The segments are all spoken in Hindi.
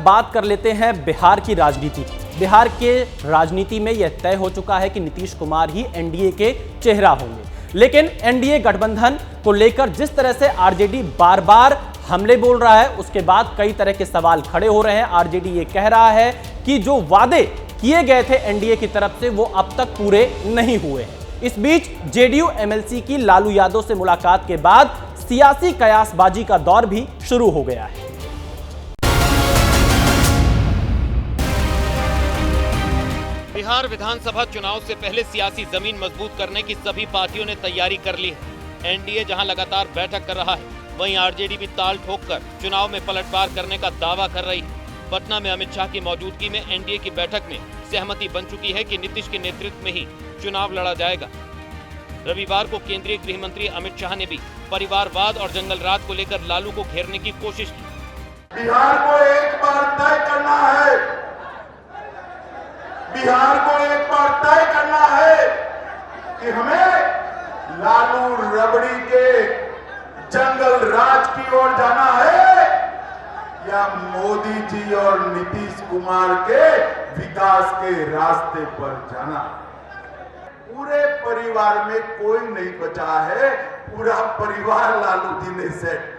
बात कर लेते हैं बिहार की राजनीति। बिहार के राजनीति में यह तय हो चुका है कि नीतीश कुमार ही एनडीए के चेहरा होंगे। लेकिन एनडीए गठबंधन को लेकर जिस तरह से आरजेडी बार बार हमले बोल रहा है, उसके बाद कई तरह के सवाल खड़े हो रहे हैं। आरजेडी ये कह रहा है कि जो वादे किए गए थे एनडीए की तरफ से वो अब तक पूरे नहीं हुए हैं। इस बीच जेडीयू एमएलसी की लालू यादव से मुलाकात के बाद सियासी कयासबाजी का दौर भी शुरू हो गया है। बिहार विधानसभा चुनाव से पहले सियासी जमीन मजबूत करने की सभी पार्टियों ने तैयारी कर ली है। एनडीए जहां लगातार बैठक कर रहा है, वहीं आरजेडी भी ताल ठोककर चुनाव में पलटवार करने का दावा कर रही है। पटना में अमित शाह की मौजूदगी में एनडीए की बैठक में सहमति बन चुकी है कि नीतीश के नेतृत्व में ही चुनाव लड़ा जाएगा। रविवार को केंद्रीय गृह मंत्री अमित शाह ने भी परिवारवाद और जंगल राज को लेकर लालू को घेरने की कोशिश की। बिहार को एक बार तय करना है, बिहार को एक बार तय करना है कि हमें लालू रबड़ी के जंगल राज की ओर जाना है या मोदी जी और नीतीश कुमार के विकास के रास्ते पर जाना। पूरे परिवार में कोई नहीं बचा है, पूरा परिवार लालू जी ने सेट।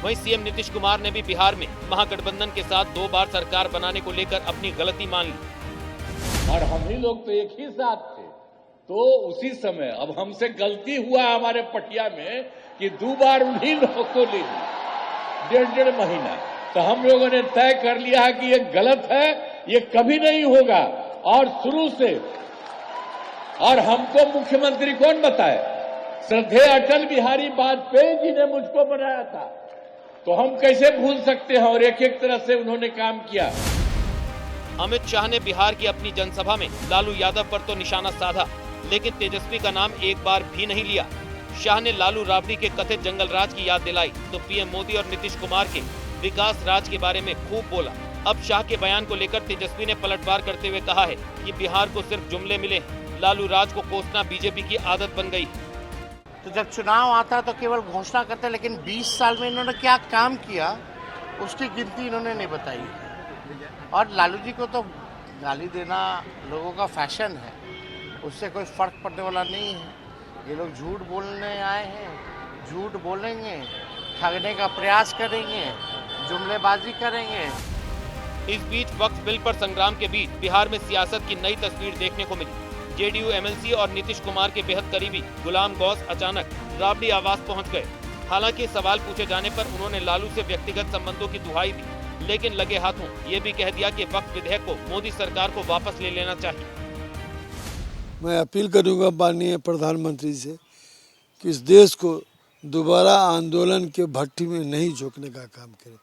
वहीं सीएम नीतीश कुमार ने भी बिहार में महागठबंधन के साथ 2 बार सरकार बनाने को लेकर अपनी गलती मान ली। और हम ही लोग तो एक ही साथ थे, तो उसी समय अब हमसे गलती हुआ हमारे पटिया में कि 2 बार उन्हीं लोगों को ले ली 1.5 महीना। तो हम लोगों ने तय कर लिया है कि ये गलत है, ये कभी नहीं होगा। और शुरू से, और हमको मुख्यमंत्री कौन बताए? श्रद्धेय अटल बिहारी वाजपेयी जी ने मुझको बनाया था, तो हम कैसे भूल सकते हैं? और एक एक तरह से उन्होंने काम किया। अमित शाह ने बिहार की अपनी जनसभा में लालू यादव पर तो निशाना साधा, लेकिन तेजस्वी का नाम एक बार भी नहीं लिया। शाह ने लालू राबड़ी के कथित जंगल राज की याद दिलाई तो पीएम मोदी और नीतीश कुमार के विकास राज के बारे में खूब बोला। अब शाह के बयान को लेकर तेजस्वी ने पलटवार करते हुए कहा है कि बिहार को सिर्फ जुमले मिले हैं, लालू राज को कोसना बीजेपी की आदत बन गई। तो जब चुनाव आता है तो केवल घोषणा करते हैं, लेकिन 20 साल में इन्होंने क्या काम किया उसकी गिनती इन्होंने नहीं बताई। और लालू जी को तो गाली देना लोगों का फैशन है, उससे कोई फर्क पड़ने वाला नहीं है। ये लोग झूठ बोलने आए हैं, झूठ बोलेंगे, ठगने का प्रयास करेंगे, जुमलेबाजी करेंगे। इस बीच वक्फ बिल पर संग्राम के बीच बिहार में सियासत की नई तस्वीर देखने को मिली। जेडीयू एमएलसी और नीतीश कुमार के बेहद करीबी गुलाम गौस अचानक राबड़ी आवास पहुंच गए। हालांकि सवाल पूछे जाने पर उन्होंने लालू से व्यक्तिगत संबंधों की दुहाई दी, लेकिन लगे हाथों ये भी कह दिया कि वक्फ विधेयक को मोदी सरकार को वापस ले लेना चाहिए। मैं अपील करूंगा माननीय प्रधानमंत्री से कि इस देश को दोबारा आंदोलन के भट्टी में नहीं झोंकने का काम करें।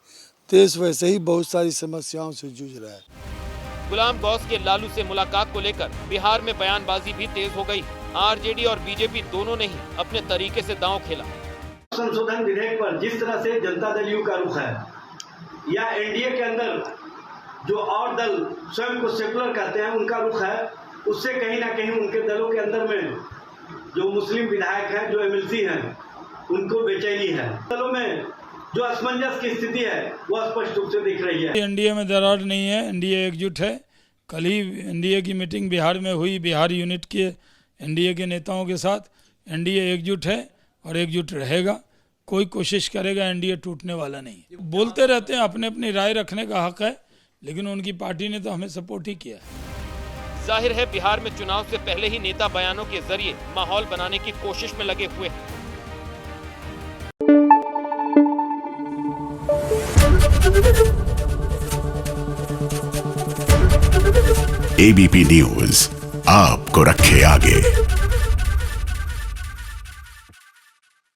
देश वैसे ही बहुत सारी समस्याओं से जूझ रहा है। गुलाम गौस के लालू से मुलाकात को लेकर बिहार में बयानबाजी भी तेज हो गई। आरजेडी और बीजेपी दोनों ने ही अपने तरीके से दांव खेला। संशोधन विधेयक पर जिस तरह से जनता दल यू का रुख है, या एनडीए के अंदर जो और दल स्वयं को सेकुलर कहते हैं उनका रुख है, उससे कहीं ना कहीं उनके दलों के अंदर में जो मुस्लिम विधायक हैं, जो एमएलसी हैं, उनको बेचैनी है। दलों में जो असमंजस की स्थिति है वो स्पष्ट रूप से दिख रही है। एनडीए में दरार नहीं है, एनडीए एकजुट है। कल ही एनडीए की मीटिंग बिहार में हुई, बिहार यूनिट के एनडीए के नेताओं के साथ। एनडीए एकजुट है और एकजुट रहेगा। कोई कोशिश करेगा एनडीए टूटने वाला नहीं। बोलते रहते हैं, अपने अपनी राय रखने का हक है, लेकिन उनकी पार्टी ने तो हमें सपोर्ट ही किया है। जाहिर है बिहार में चुनाव से पहले ही नेता बयानों के जरिए माहौल बनाने की कोशिश में लगे हुए हैं। एबीपी न्यूज आपको रखे आगे।